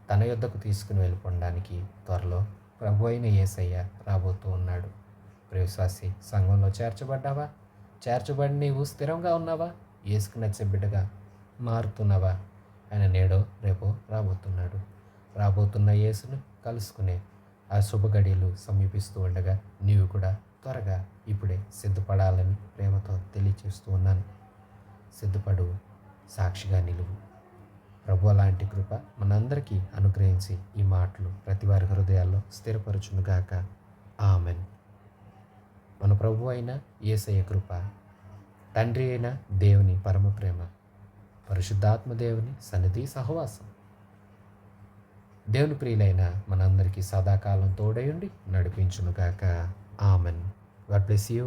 తన యొద్దకు తీసుకుని వెళ్ళిపోవడానికి త్వరలో ప్రభు అయిన యేసయ్య రాబోతూ ఉన్నాడు. ప్రియవిశ్వాసి, సంఘంలో చేర్చబడ్డావా? చేర్చబడి నీవు స్థిరంగా ఉన్నావా? యేసుకు నచ్చే బిడ్డగా మారుతున్నావా? ఆయన నేడో రేపో రాబోతున్నాడు. రాబోతున్న యేసును కలుసుకునే ఆ శుభగడియలు సమీపిస్తూ ఉండగా నీవు కూడా త్వరగా ఇప్పుడే సిద్ధపడాలని ప్రేమతో తెలియచేస్తూ ఉన్నాను. సిద్ధపడు, సాక్షిగా నిలువు. ప్రభు అలాంటి కృప మనందరికీ అనుగ్రహించి ఈ మాటలు ప్రతి వారి హృదయాల్లో స్థిరపరచునుగాక. ఆమెన్. మన ప్రభు అయిన యేసయ్య కృప, తండ్రి అయిన దేవుని పరమ ప్రేమ, పరిశుద్ధాత్మ దేవుని సన్నిధి సహవాసం దేవుని ప్రియులైన మనందరికీ సదాకాలం తోడయుండి నడిపించునుగాక. ఆమెన్. God bless you.